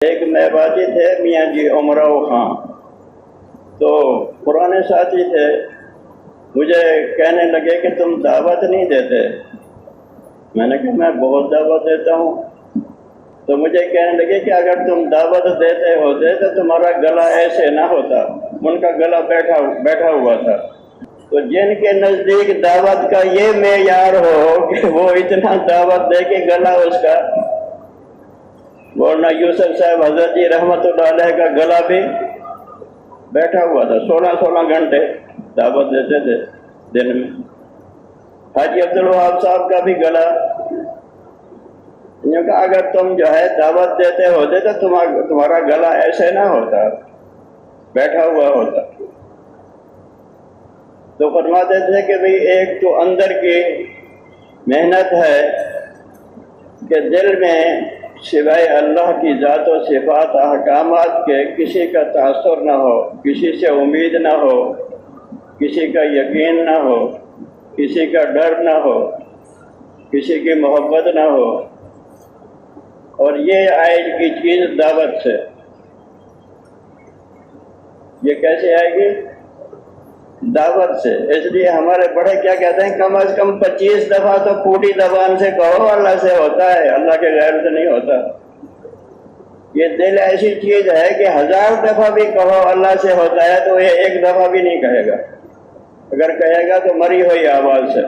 ایک محباتی تھے میاں جی امراؤ خان، تو پرانے ساتھی تھے، مجھے کہنے لگے کہ تم دعوت نہیں دیتے۔ میں نے کہا میں بہت دعوت دیتا ہوں۔ تو مجھے کہنے لگے کہ اگر تم دعوت دیتے ہوتے تو تمہارا گلا ایسے نہ ہوتا۔ ان کا گلا بیٹھا ہوا تھا۔ تو جن کے نزدیک دعوت کا یہ معیار ہو کہ وہ اتنا دعوت دے کہ گلا اس کا، مولانا یوسف صاحب حضرت جی رحمت اللہ علیہ کا گلا بھی بیٹھا ہوا تھا، 16 گھنٹے دعوت دیتے تھے دن میں۔ حاجی عبدالوہاب صاحب کا بھی گلا، اگر تم جو ہے دعوت دیتے ہوتے تو تمہارا گلا ایسے نہ ہوتا، بیٹھا ہوا ہوتا۔ تو فرماتے تھے کہ بھئی ایک تو اندر کی محنت ہے کہ دل میں سوائے اللہ کی ذات و صفات احکامات کے کسی کا تاثر نہ ہو، کسی سے امید نہ ہو، کسی کا یقین نہ ہو، کسی کا ڈر نہ ہو، کسی کی محبت نہ ہو۔ اور یہ آئے گی چیز دعوت سے۔ یہ کیسے آئے گی؟ دعوت سے۔ اس لیے ہمارے بڑے کیا کہتے ہیں، کم از کم 25 دفعہ تو پھوٹی زبان سے کہو اللہ سے ہوتا ہے، اللہ کے غیر سے نہیں ہوتا۔ یہ دل ایسی چیز ہے کہ 1000 دفعہ بھی کہو اللہ سے ہوتا ہے تو یہ ایک دفعہ بھی نہیں کہے گا، اگر کہے گا تو مری ہوئی آواز سے۔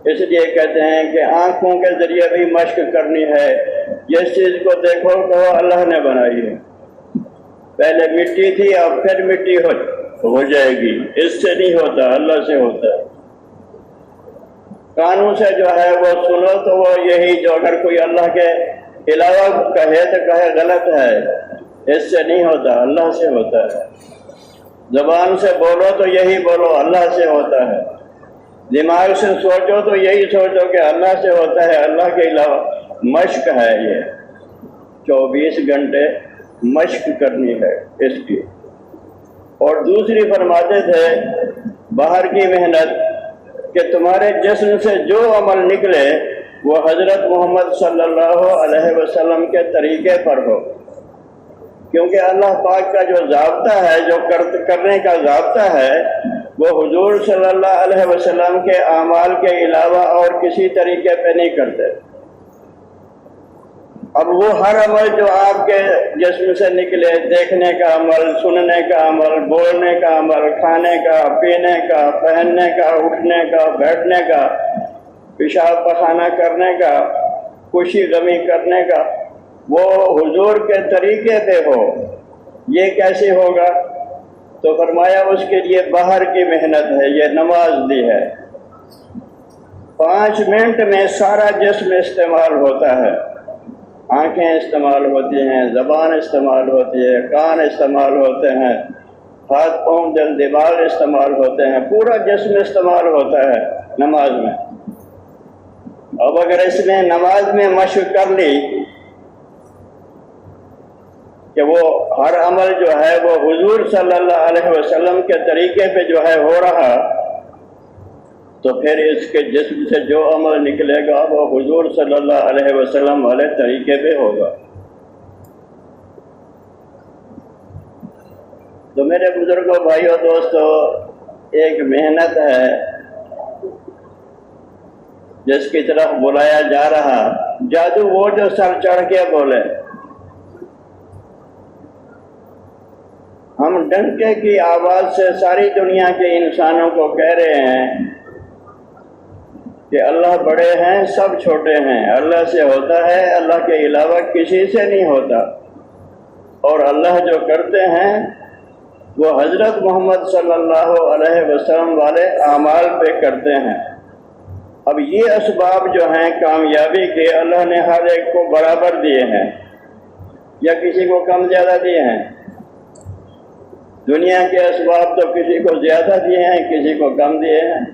اس لیے کہتے ہیں کہ آنکھوں کے ذریعے بھی مشق کرنی ہے۔ جس چیز کو دیکھو کہو اللہ نے بنائی ہے، پہلے مٹی تھی اب پھر مٹی ہو جائے گی، اس سے نہیں ہوتا، اللہ سے ہوتا ہے۔ کانوں سے جو ہے وہ سنو تو وہ یہی جو اگر کوئی اللہ کے علاوہ کہے تو کہے غلط ہے، اس سے نہیں ہوتا، اللہ سے ہوتا ہے۔ زبان سے بولو تو یہی بولو، اللہ سے ہوتا ہے۔ دماغ سے سوچو تو یہی سوچو کہ اللہ سے ہوتا ہے، اللہ کے علاوہ۔ مشق ہے یہ، 24 گھنٹے مشق کرنی ہے اس کی۔ اور دوسری فرماتے تھے باہر کی محنت کہ تمہارے جسم سے جو عمل نکلے وہ حضرت محمد صلی اللہ علیہ وسلم کے طریقے پر ہو، کیونکہ اللہ پاک کا جو ضابطہ ہے، جو کرنے کا ضابطہ ہے، وہ حضور صلی اللہ علیہ وسلم کے اعمال کے علاوہ اور کسی طریقے پہ نہیں کرتے۔ اب وہ ہر عمل جو آپ کے جسم سے نکلے، دیکھنے کا عمل، سننے کا عمل، بولنے کا عمل، کھانے کا، پینے کا، پہننے کا، اٹھنے کا، بیٹھنے کا، پیشاب پخانہ کرنے کا، خوشی غمی کرنے کا، وہ حضور کے طریقے پہ ہو۔ یہ کیسے ہوگا؟ تو فرمایا اس کے لیے باہر کی محنت ہے، یہ نماز دی ہے۔ 5 منٹ میں سارا جسم استعمال ہوتا ہے، آنکھیں استعمال ہوتی ہیں، زبان استعمال ہوتی ہے، کان استعمال ہوتے ہیں، ہاتھ پاؤں دل دماغ استعمال ہوتے ہیں، پورا جسم استعمال ہوتا ہے نماز میں۔ اب اگر اس نے نماز میں مشق کر لی کہ وہ ہر عمل جو ہے وہ حضور صلی اللہ علیہ وسلم کے طریقے پہ جو ہے ہو رہا، تو پھر اس کے جسم سے جو عمل نکلے گا وہ حضور صلی اللہ علیہ وسلم والے طریقے پہ ہوگا۔ تو میرے بزرگوں، بھائیوں، دوستو، ایک محنت ہے جس کی طرف بلایا جا رہا۔ جادو وہ جو سر چڑھ کے بولے۔ ہم ڈنکے کی آواز سے ساری دنیا کے انسانوں کو کہہ رہے ہیں کہ اللہ بڑے ہیں، سب چھوٹے ہیں، اللہ سے ہوتا ہے، اللہ کے علاوہ کسی سے نہیں ہوتا، اور اللہ جو کرتے ہیں وہ حضرت محمد صلی اللہ علیہ وسلم والے اعمال پہ کرتے ہیں۔ اب یہ اسباب جو ہیں کامیابی کے، اللہ نے ہر ایک کو برابر دیے ہیں یا کسی کو کم زیادہ دیے ہیں؟ دنیا کے اسباب تو کسی کو زیادہ دیے ہیں، کسی کو کم دیے ہیں۔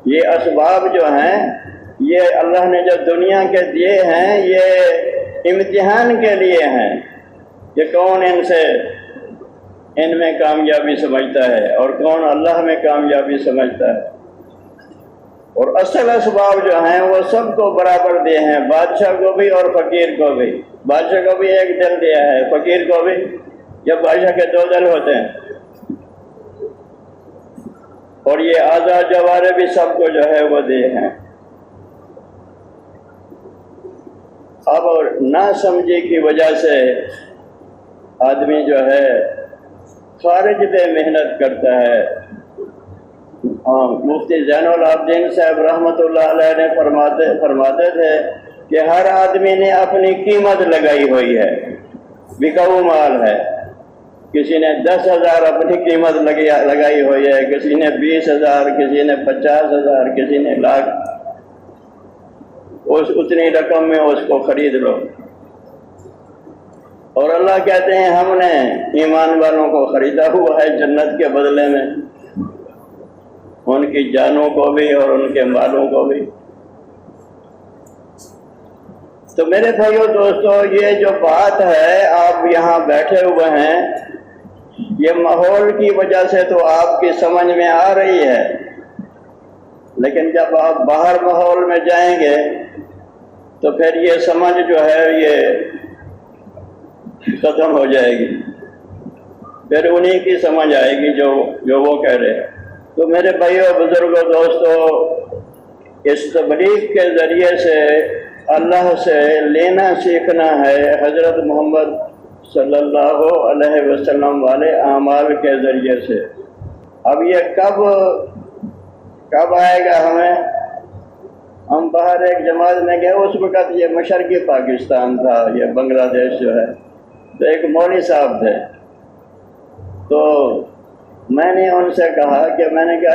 یہ اسباب جو ہیں، یہ اللہ نے جو دنیا کے دیے ہیں، یہ امتحان کے لیے ہیں کہ کون ان میں کامیابی سمجھتا ہے اور کون اللہ میں کامیابی سمجھتا ہے۔ اور اصل اسباب جو ہیں وہ سب کو برابر دیے ہیں، بادشاہ کو بھی اور فقیر کو بھی۔ بادشاہ کو بھی ایک دل دیا ہے، فقیر کو بھی، جب بادشاہ کے دو دل ہوتے ہیں۔ اور یہ آزاد جوارے بھی سب کو جو ہے وہ دیے ہیں۔ اب نہ سمجھی کی وجہ سے آدمی جو ہے خارج پہ محنت کرتا ہے۔ مفتی زین العابدین صاحب رحمۃ اللہ علیہ نے فرماتے تھے کہ ہر آدمی نے اپنی قیمت لگائی ہوئی ہے، بکاؤ مال ہے۔ کسی نے 10,000 اپنی قیمت لگائی ہوئی ہے، کسی نے 20,000، کسی نے 50,000، کسی نے لاکھ۔ اتنی رقم میں اس کو خرید لو۔ اور اللہ کہتے ہیں ہم نے ایمان والوں کو خریدا ہوا ہے جنت کے بدلے میں، ان کی جانوں کو بھی اور ان کے مالوں کو بھی۔ تو میرے بھائیو دوستو، یہ جو بات ہے آپ یہاں بیٹھے ہوئے ہیں، یہ ماحول کی وجہ سے تو آپ کی سمجھ میں آ رہی ہے، لیکن جب آپ باہر ماحول میں جائیں گے تو پھر یہ سمجھ جو ہے یہ ختم ہو جائے گی، پھر انہی کی سمجھ آئے گی جو وہ کہہ رہے ہیں۔ تو میرے بھائیو بزرگوں دوستو، اس تبلیغ کے ذریعے سے اللہ سے لینا سیکھنا ہے، حضرت محمد صلی اللہ علیہ وسلم والے اعمال کے ذریعے سے۔ اب یہ کب آئے گا ہمیں؟ ہم باہر ایک جماعت میں گئے، اس وقت یہ مشرقی پاکستان تھا، یہ بنگلہ دیش جو ہے، تو ایک مولوی صاحب تھے، تو میں نے ان سے کہا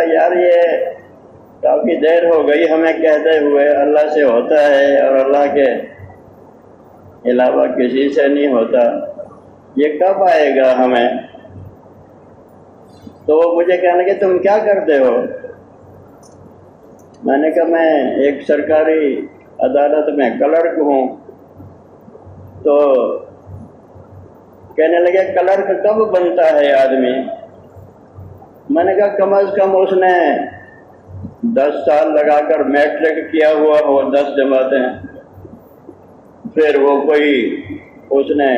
یار یہ کافی دیر ہو گئی ہمیں کہتے ہوئے اللہ سے ہوتا ہے اور اللہ کے علاوہ کسی سے نہیں ہوتا، یہ کب آئے گا ہمیں؟ تو وہ مجھے کہنے لگے تم کیا کرتے ہو؟ میں نے کہا میں ایک سرکاری عدالت میں کلرک ہوں۔ تو کہنے لگے کلرک کب بنتا ہے آدمی؟ میں نے کہا کم از کم اس نے 10 سال لگا کر میٹرک کیا ہوا ہو، 10 جماعتیں، پھر وہ کوئی اس نے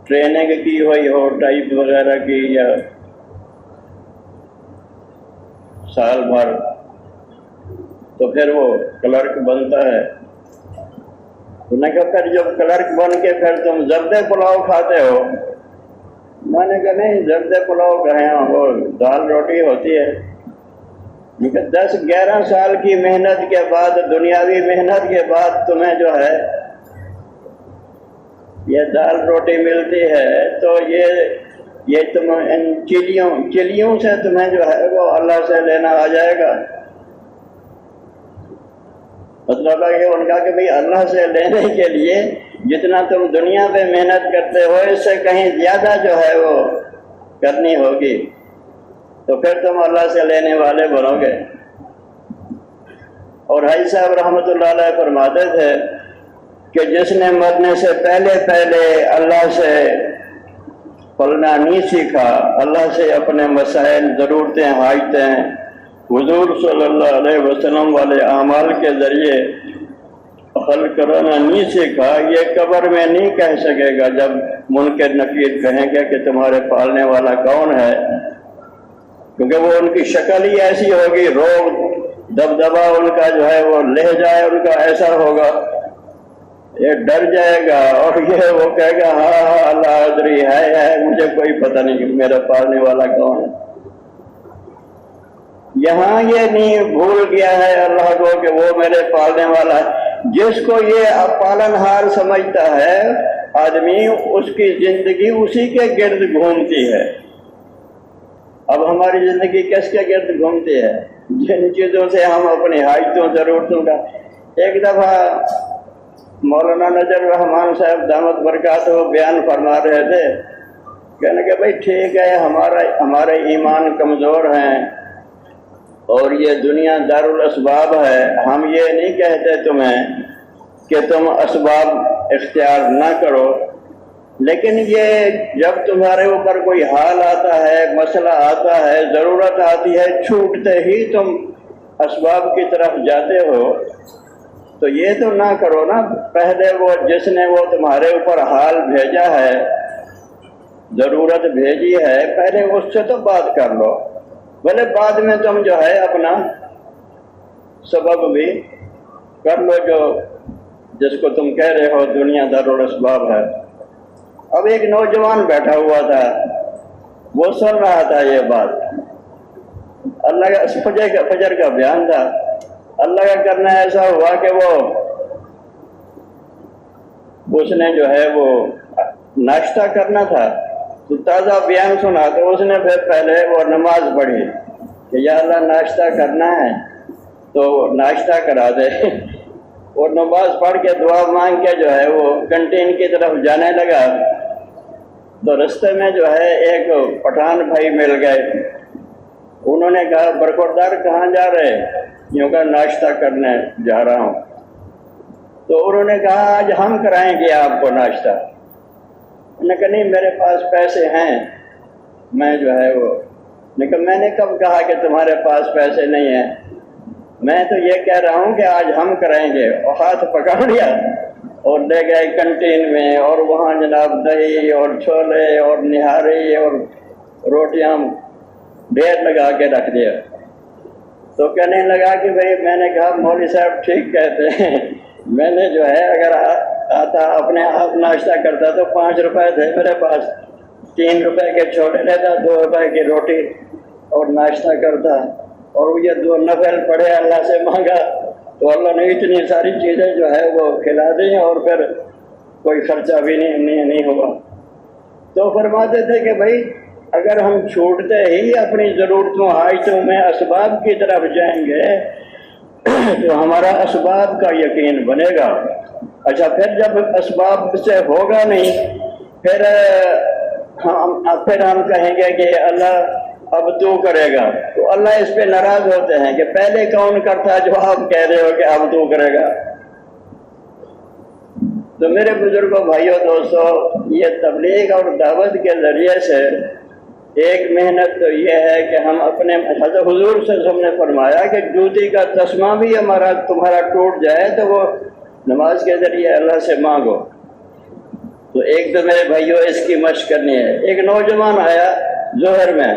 ٹریننگ کی ہوئی ہو، ٹائپ وغیرہ کی، یا سال بھر، تو پھر وہ کلرک بنتا ہے۔ انہوں نے کہا پھر جب کلرک بن کے پھر تم زردے پلاؤ کھاتے ہو؟ میں نے کہا نہیں، زردے پلاؤ کہیں، وہ دال روٹی ہوتی ہے۔ کیونکہ 10-11 سال کی محنت کے بعد، دنیاوی محنت کے بعد تمہیں جو ہے یہ دال روٹی ملتی ہے، تو یہ تم ان چلیوں سے تمہیں جو ہے وہ اللہ سے لینا آ جائے گا۔ مطلب ہے ان کا کہ بھئی اللہ سے لینے کے لیے جتنا تم دنیا پہ محنت کرتے ہو اس سے کہیں زیادہ جو ہے وہ کرنی ہوگی، تو پھر تم اللہ سے لینے والے بنو گے۔ اور حاجی صاحب رحمۃ اللہ علیہ فرماتے تھے کہ جس نے مرنے سے پہلے اللہ سے پلنا نہیں سیکھا، اللہ سے اپنے مسائل، ضرورتیں، حاجتیں حضور صلی اللہ علیہ وسلم والے اعمال کے ذریعے حل کرنا نہیں سیکھا، یہ قبر میں نہیں کہہ سکے گا جب منکر نکیر کہیں گے کہ تمہارے پالنے والا کون ہے، کیونکہ وہ ان کی شکل ہی ایسی ہوگی، روب دبدبا ان کا جو ہے وہ لہجہ ان کا ایسا ہوگا، یہ ڈر جائے گا اور یہ وہ کہے گا ہاں اللہ حاضری ہے، مجھے کوئی پتہ نہیں کہ میرا پالنے والا کون ہے۔ یہاں یہ نہیں بھول گیا ہے اللہ کو کہ وہ میرے پالنے والا ہے۔ جس کو یہ پالنہار سمجھتا ہے آدمی، اس کی زندگی اسی کے گرد گھومتی ہے۔ اب ہماری زندگی کس کے گرد گھومتی ہے؟ جن چیزوں سے ہم اپنی حاجتوں، ضرورتوں کا۔ ایک دفعہ مولانا نجر رحمان صاحب دامت برکاتہ بیان فرما رہے تھے، کہنے کہ بھائی ٹھیک ہے ہمارے ایمان کمزور ہیں اور یہ دنیا دارالاسباب ہے، ہم یہ نہیں کہتے تمہیں کہ تم اسباب اختیار نہ کرو، لیکن یہ جب تمہارے اوپر کوئی حال آتا ہے، مسئلہ آتا ہے، ضرورت آتی ہے، چھوٹتے ہی تم اسباب کی طرف جاتے ہو تو یہ تو نہ کرو نا، پہلے وہ جس نے وہ تمہارے اوپر حال بھیجا ہے، ضرورت بھیجی ہے، پہلے اس سے تو بات کر لو، بھلے بعد میں تم جو ہے اپنا سبب بھی کر لو، جو جس کو تم کہہ رہے ہو دنیا دارالاسباب ہے۔ اب ایک نوجوان بیٹھا ہوا تھا، وہ سن رہا تھا یہ بات، اللہ کا فجر کا بیان تھا۔ اللہ کا کرنا ایسا ہوا کہ اس نے جو ہے وہ ناشتہ کرنا تھا، تو تازہ بیان سنا تو اس نے پھر پہلے وہ نماز پڑھی کہ یا اللہ ناشتہ کرنا ہے تو ناشتہ کرا دے، اور نماز پڑھ کے دعا مانگ کے جو ہے وہ کنٹین کی طرف جانے لگا، تو رستے میں جو ہے ایک پٹھان بھائی مل گئے۔ انہوں نے کہا برخوردار کہاں جا رہے؟ یوں کہا ناشتہ کرنے جا رہا ہوں۔ تو انہوں نے کہا آج ہم کرائیں گے آپ کو ناشتہ۔ انہوں نے کہا نہیں میرے پاس پیسے ہیں، میں جو ہے وہ لیکن میں نے کب کہا کہ تمہارے پاس پیسے نہیں ہیں، میں تو یہ کہہ رہا ہوں کہ آج ہم کرائیں گے۔ اور ہاتھ پکڑ لیا اور لے گئے کنٹین میں، اور وہاں جناب دہی اور چھولے اور نہاری اور روٹیاں ڈھیر لگا کے رکھ دیا۔ تو کہنے لگا کہ بھئی میں نے کہا مولوی صاحب ٹھیک کہتے ہیں، میں نے جو ہے اگر آتا اپنے آپ ناشتہ کرتا تو 5 روپے تھے میرے پاس، 3 روپے کے چھولے لیتا، 2 روپے کی روٹی اور ناشتہ کرتا، اور یہ 2 نفل پڑھے اللہ سے مانگا تو اللہ نے اتنی ساری چیزیں جو ہے وہ کھلا دی، اور پھر کوئی خرچہ بھی نہیں ہوا۔ تو فرماتے تھے کہ بھائی اگر ہم چھوٹتے ہی اپنی ضرورتوں حاجتوں میں اسباب کی طرف جائیں گے تو ہمارا اسباب کا یقین بنے گا۔ اچھا پھر جب اسباب سے ہوگا نہیں، پھر ہم کہیں گے کہ اللہ اب تو کرے گا، تو اللہ اس پہ ناراض ہوتے ہیں کہ پہلے کون کرتا جو آپ کہہ رہے ہو کہ اب تو کرے گا۔ تو میرے بزرگوں بھائیوں دوستوں، یہ تبلیغ اور دعوت کے ذریعے سے ایک محنت تو یہ ہے کہ ہم اپنے حضرت حضور سے ہم نے فرمایا کہ جوتی کا تسمہ بھی تمہارا ٹوٹ جائے تو وہ نماز کے ذریعے اللہ سے مانگو۔ تو ایک تو میرے بھائیوں اس کی مشق کرنی ہے۔ ایک نوجوان آیا ظہر میں،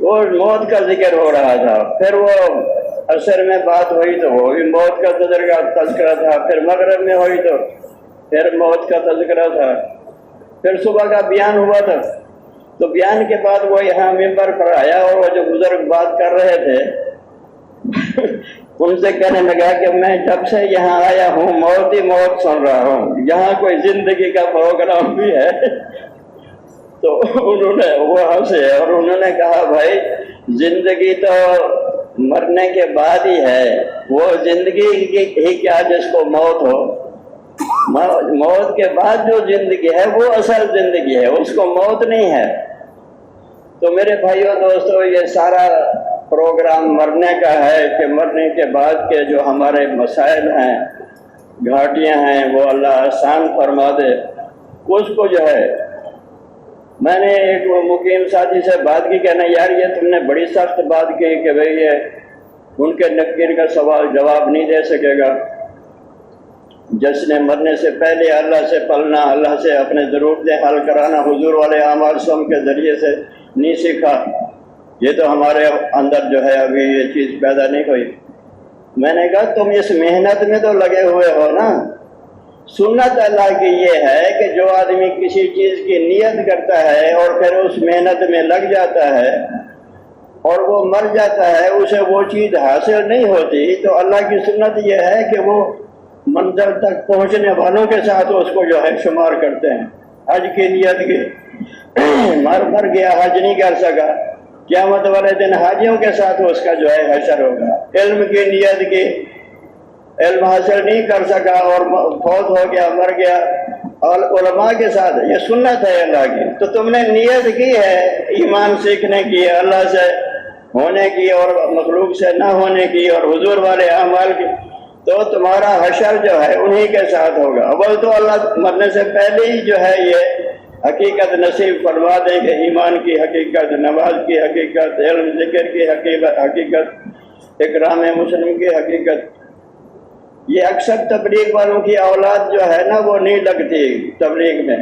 وہ موت کا ذکر ہو رہا تھا، پھر وہ عصر میں بات ہوئی تو وہ بھی موت کا تذکرہ تھا، پھر مغرب میں ہوئی تو پھر موت کا تذکرہ تھا، پھر صبح کا بیان ہوا تھا۔ تو بیان کے بعد وہ یہاں ممبر پر آیا، اور وہ جو بزرگ بات کر رہے تھے ان سے کہنے لگا کہ میں جب سے یہاں آیا ہوں موت ہی موت سن رہا ہوں، یہاں کوئی زندگی کا پروگرام بھی ہے؟ تو انہوں نے وہ ہنسے اور انہوں نے کہا بھائی زندگی تو مرنے کے بعد ہی ہے، وہ زندگی ہی کیا جس کو موت ہو، موت کے بعد جو زندگی ہے وہ اصل زندگی ہے، اس کو موت نہیں ہے۔ تو میرے بھائیوں دوستوں، یہ سارا پروگرام مرنے کا ہے کہ مرنے کے بعد کے جو ہمارے مسائل ہیں، گھاٹیاں ہیں، وہ اللہ آسان فرما دے۔ اس کو جو ہے میں نے ایک مقیم ساتھی سے بات کی، کہنا یار یہ تم نے بڑی سخت بات کی کہ بھئی یہ ان کے نکیر کا سوال جواب نہیں دے سکے گا، جس نے مرنے سے پہلے اللہ سے پلنا، اللہ سے اپنے ضرورتیں حل کرانا حضور والے اعمال سم کے ذریعے سے نہیں سیکھا، یہ تو ہمارے اندر جو ہے ابھی یہ چیز پیدا نہیں ہوئی۔ میں نے کہا تم اس محنت میں تو لگے ہوئے ہو نا، سنت اللہ کی یہ ہے کہ جو آدمی کسی چیز کی نیت کرتا ہے اور پھر اس محنت میں لگ جاتا ہے اور وہ مر جاتا ہے، اسے وہ چیز حاصل نہیں ہوتی، تو اللہ کی سنت یہ ہے کہ وہ منزل تک پہنچنے والوں کے ساتھ اس کو جو ہے شمار کرتے ہیں۔ حج کی نیت کی، مر گیا حج نہیں کر سکا، قیامت والے دن حاجیوں کے ساتھ اس کا جو ہے حشر ہوگا۔ علم کی نیت کی، علم حاصل نہیں کر سکا اور فوت ہو گیا، مر گیا، اور علماء کے ساتھ، یہ سنت ہے اللہ کی۔ تو تم نے نیت کی ہے ایمان سیکھنے کی، اللہ سے ہونے کی اور مخلوق سے نہ ہونے کی اور حضور والے اعمال کی، تو تمہارا حشر جو ہے انہی کے ساتھ ہوگا۔ اول تو اللہ مرنے سے پہلے ہی جو ہے یہ حقیقت نصیب فرما دیں کہ ایمان کی حقیقت، نماز کی حقیقت، علم ذکر کی حقیقت، اکرام مسلم کی حقیقت، یہ اکثر تبلیغ والوں کی اولاد جو ہے نا وہ نہیں لگتی تبلیغ میں،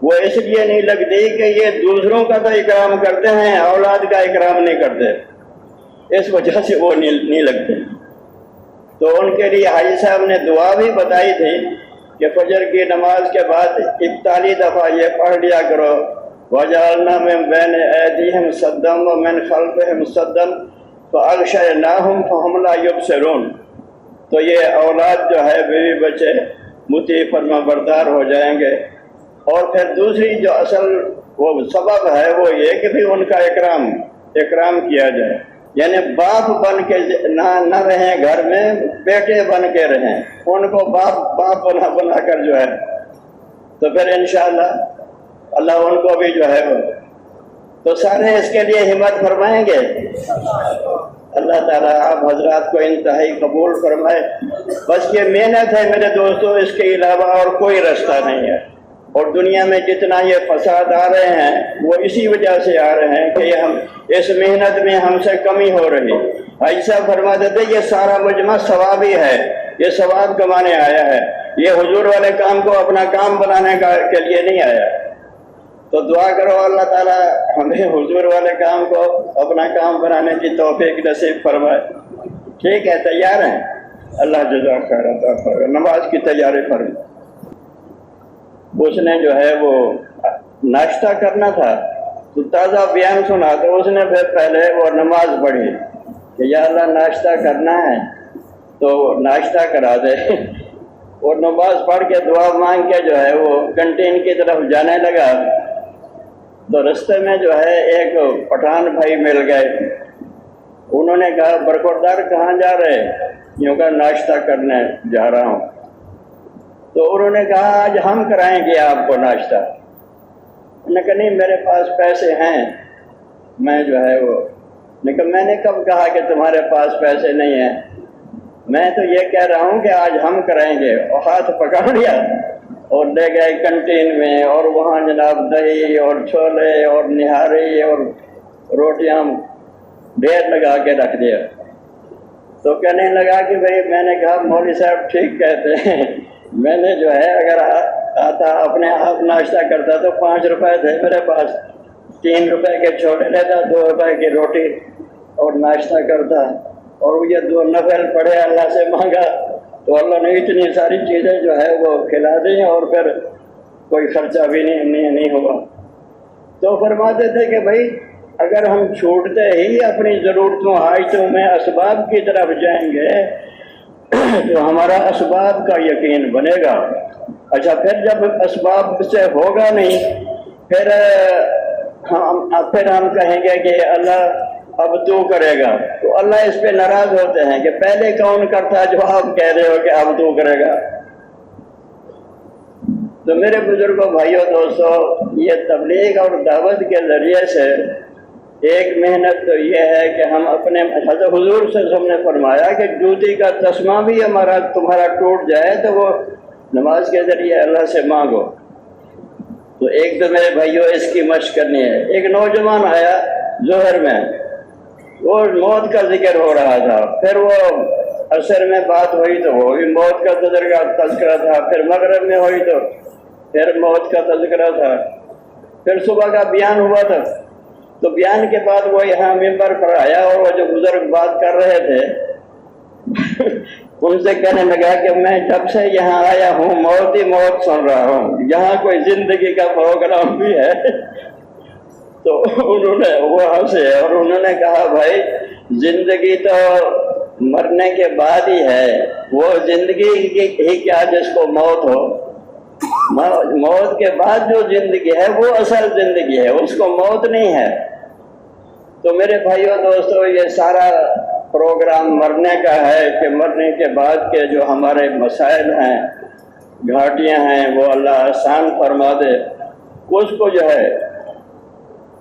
وہ اس لیے نہیں لگتی کہ یہ دوسروں کا تو اکرام کرتے ہیں، اولاد کا اکرام نہیں کرتے، اس وجہ سے وہ نہیں لگتے۔ تو ان کے لیے حاجی صاحب نے دعا بھی بتائی تھی کہ فجر کی نماز کے بعد 41 دفعہ یہ پڑھ لیا کرو، وَجَعَلْنَا مِن بَيْنِ أَيْدِيهِمْ سَدًّا وَمِنْ خَلْفِهِمْ سَدًّا فَأَغْشَيْنَاهُمْ فَهُمْ لَا يُبْصِرُونَ۔ تو یہ اولاد جو ہے بیوی بچے مطیع فرما بردار ہو جائیں گے۔ اور پھر دوسری جو اصل وہ سبب ہے وہ یہ کہ بھی ان کا اکرام کیا جائے، یعنی باپ بن کے نہ رہیں گھر میں، بیٹے بن کے رہیں، ان کو باپ بنا کر جو ہے، تو پھر انشاءاللہ اللہ ان کو بھی جو ہے وہ، تو سارے اس کے لیے ہمت فرمائیں گے۔ اللہ تعالیٰ آپ حضرات کو انتہائی قبول فرمائے۔ بس یہ محنت ہے میرے دوستوں، اس کے علاوہ اور کوئی رستہ نہیں ہے۔ اور دنیا میں جتنا یہ فساد آ رہے ہیں وہ اسی وجہ سے آ رہے ہیں کہ ہم اس محنت میں ہم سے کمی ہو رہی۔ ایسا فرما دیتے یہ سارا مجمع ثوابی ہے، یہ ثواب کمانے آیا ہے، یہ حضور والے کام کو اپنا کام بنانے کے لیے نہیں آیا۔ تو دعا کرو اللہ تعالیٰ ہمیں حضور والے کام کو اپنا کام بنانے کی توفیق نصیب فرمائے۔ ٹھیک ہے، تیار ہیں؟ اللہ جزاک خیر عطا فرمائے۔ نماز کی تیاری فرمائے۔ اس نے جو ہے وہ ناشتہ کرنا تھا تو تازہ بیان سنا، تو اس نے پھر پہلے وہ نماز پڑھی کہ یا اللہ ناشتہ کرنا ہے تو ناشتہ کرا دے، اور نماز پڑھ کے دعا مانگ کے جو ہے وہ کنٹین کی طرف جانے لگا، تو رستے میں جو ہے ایک پٹھان بھائی مل گئے۔ انہوں نے کہا برخوردار کہاں جا رہے؟ یوں کہا ناشتہ کرنے جا رہا ہوں۔ تو انہوں نے کہا آج ہم کرائیں گے آپ کو ناشتہ۔ انہوں نے کہا نہیں میرے پاس پیسے ہیں، میں جو ہے وہ، میں نے کب کہا کہ تمہارے پاس پیسے نہیں ہیں، میں تو یہ کہہ رہا ہوں کہ آج ہم کرائیں گے۔ اور ہاتھ پکڑ لیا اور لے گئے کنٹین میں، اور وہاں جناب دہی اور چھولے اور نہاری اور روٹیاں ڈھیر لگا کے رکھ دیا۔ تو کہنے لگا کہ بھئی، میں نے کہا مولوی صاحب ٹھیک کہتے ہیں، میں نے جو ہے اگر آتا اپنے آپ ناشتہ کرتا تو 5 روپے تھے میرے پاس، 3 روپے کے چھولے لیتا، 2 روپے کی روٹی اور ناشتہ کرتا، اور یہ 2 نفل پڑھے اللہ سے مانگا تو اللہ نے اتنی ساری چیزیں جو ہے وہ کھلا دی، اور پھر کوئی خرچہ بھی نہیں ہوا۔ تو فرماتے تھے کہ بھائی اگر ہم چھوٹتے ہی اپنی ضرورتوں حاجتوں میں اسباب کی طرف جائیں گے تو ہمارا اسباب کا یقین بنے گا۔ اچھا پھر جب اسباب سے ہوگا نہیں، پھر ہم کہیں گے کہ اللہ اب تو کرے گا، تو اللہ اس پہ ناراض ہوتے ہیں کہ پہلے کون کرتا جو آپ کہہ رہے ہو کہ اب تو کرے گا۔ تو میرے بزرگوں بھائیوں دوستوں، یہ تبلیغ اور دعوت کے ذریعے سے ایک محنت تو یہ ہے کہ ہم اپنے حضرت حضور سے ہم نے فرمایا کہ جوتی کا تسمہ بھی تمہارا ٹوٹ جائے تو وہ نماز کے ذریعے اللہ سے مانگو۔ تو ایک تو میرے بھائیوں اس کی مشق کرنی ہے۔ ایک نوجوان آیا ظہر میں، وہ موت کا ذکر ہو رہا تھا، پھر وہ عصر میں بات ہوئی تو وہ بھی موت کا تذکرہ تھا، پھر مغرب میں ہوئی تو پھر موت کا تذکرہ تھا، پھر صبح کا بیان ہوا تھا۔ تو بیان کے بعد وہ یہاں ممبر پر آیا، اور وہ جو بزرگ بات کر رہے تھے ان سے کہنے لگا کہ میں جب سے یہاں آیا ہوں موت ہی موت سن رہا ہوں، یہاں کوئی زندگی کا پروگرام بھی ہے؟ تو انہوں نے وہ ہنسے اور انہوں نے کہا بھائی زندگی تو مرنے کے بعد ہی ہے، وہ زندگی ہی کیا جس کو موت ہو، موت کے بعد جو زندگی ہے وہ اصل زندگی ہے، اس کو موت نہیں ہے۔ تو میرے بھائیوں دوستوں، یہ سارا پروگرام مرنے کا ہے کہ مرنے کے بعد کے جو ہمارے مسائل ہیں، گھاٹیاں ہیں، وہ اللہ آسان فرما دے۔ اس کو جو ہے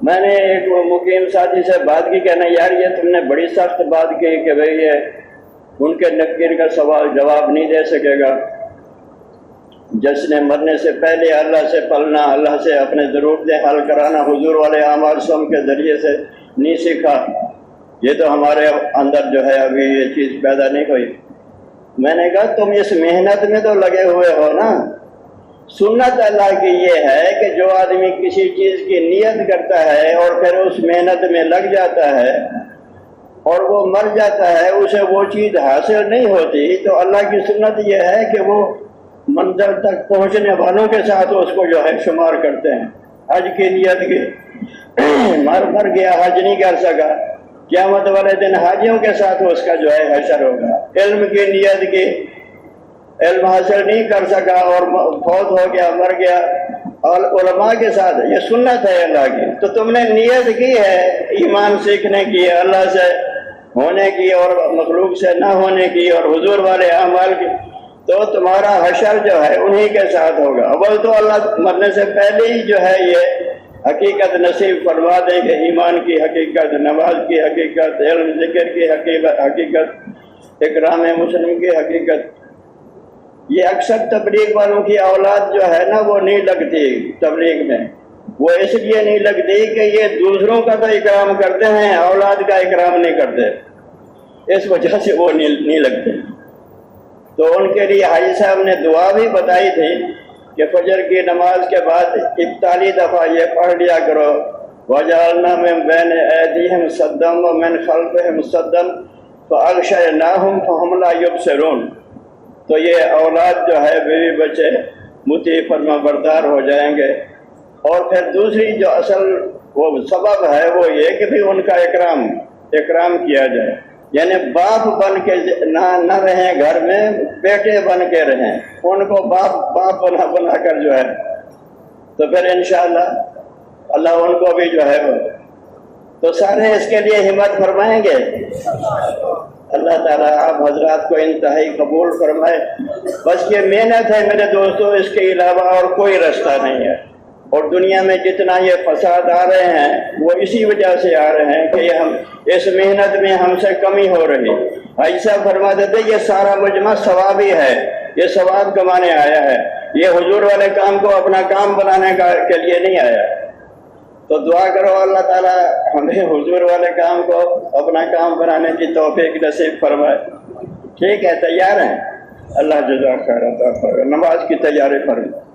میں نے ایک مقیم ساتھی سے بات کی، کہنا یار یہ تم نے بڑی سخت بات کی کہ بھئی یہ ان کے نکیر کا سوال جواب نہیں دے سکے گا، جس نے مرنے سے پہلے اللہ سے پلنا، اللہ سے اپنے ضرورتیں حل کرانا حضور والے اعمال سم کے ذریعے سے نہیں سیکھا، یہ تو ہمارے اندر جو ہے ابھی یہ چیز پیدا نہیں ہوئی۔ میں نے کہا تم اس محنت میں تو لگے ہوئے ہو نا، سنت اللہ کی یہ ہے کہ جو آدمی کسی چیز کی نیت کرتا ہے اور پھر اس محنت میں لگ جاتا ہے اور وہ مر جاتا ہے، اسے وہ چیز حاصل نہیں ہوتی، تو اللہ کی سنت یہ ہے کہ وہ منزل تک پہنچنے والوں کے ساتھ اس کو جو ہے شمار کرتے ہیں۔ حج کی نیت کی مر گیا، حج نہیں کر سکا، قیامت والے دن حاجیوں کے ساتھ اس کا جو ہے حشر ہوگا۔ علم کی نیت کی، علم حاصل نہیں کر سکا اور فوت ہو گیا، مر گیا، اور علماء کے ساتھ، یہ سنت ہے اللہ کی۔ تو تم نے نیت کی ہے ایمان سیکھنے کی، اللہ سے ہونے کی اور مخلوق سے نہ ہونے کی اور حضور والے اعمال کی، تو تمہارا حشر جو ہے انہی کے ساتھ ہوگا۔ اول تو اللہ مرنے سے پہلے ہی جو ہے یہ حقیقت نصیب فرما دیں گے، ایمان کی حقیقت، نماز کی حقیقت، علم ذکر کی حقیقت، اکرام مسلم کی حقیقت۔ یہ اکثر تبلیغ والوں کی اولاد جو ہے نا وہ نہیں لگتی تبلیغ میں، وہ اس لیے نہیں لگتی کہ یہ دوسروں کا تو اکرام کرتے ہیں، اولاد کا اکرام نہیں کرتے، اس وجہ سے وہ نہیں لگتے۔ تو ان کے لیے حاجی صاحب نے دعا بھی بتائی تھی کہ فجر کی نماز کے بعد 41 دفعہ یہ پڑھ لیا کرو، وَجَعَلْنَا مِن بَيْنِ أَيْدِيهِمْ سَدًّا وَمِنْ خَلْفِهِمْ سَدًّا فَأَغْشَيْنَاهُمْ فَهُمْ لَا يُبْصِرُونَ۔ تو یہ اولاد جو ہے، بیوی بچے مطیع فرما بردار ہو جائیں گے۔ اور پھر دوسری جو اصل وہ سبب ہے وہ یہ کہ بھی ان کا اکرام کیا جائے، یعنی باپ بن کے نہ رہیں گھر میں، بیٹے بن کے رہیں، ان کو باپ بنا کر جو ہے، تو پھر انشاءاللہ اللہ ان کو بھی جو ہے تو سارے اس کے لیے ہمت فرمائیں گے۔ اللہ تعالیٰ آپ حضرات کو انتہائی قبول فرمائے۔ بس یہ محنت ہے میرے دوستوں، اس کے علاوہ اور کوئی رستہ نہیں ہے۔ اور دنیا میں جتنا یہ فساد آ رہے ہیں وہ اسی وجہ سے آ رہے ہیں کہ ہم اس محنت میں ہم سے کمی ہو رہی۔ ایسا فرما دیتے یہ سارا مجمع ثوابی ہے، یہ ثواب کمانے آیا ہے، یہ حضور والے کام کو اپنا کام بنانے کے لیے نہیں آیا۔ تو دعا کرو اللہ تعالیٰ ہمیں حضور والے کام کو اپنا کام بنانے کی توفیق نصیب فرمائے۔ ٹھیک ہے، تیار ہیں؟ اللہ جزاک خیر عطا فرمائے۔ نماز کی تیاری فرمائے۔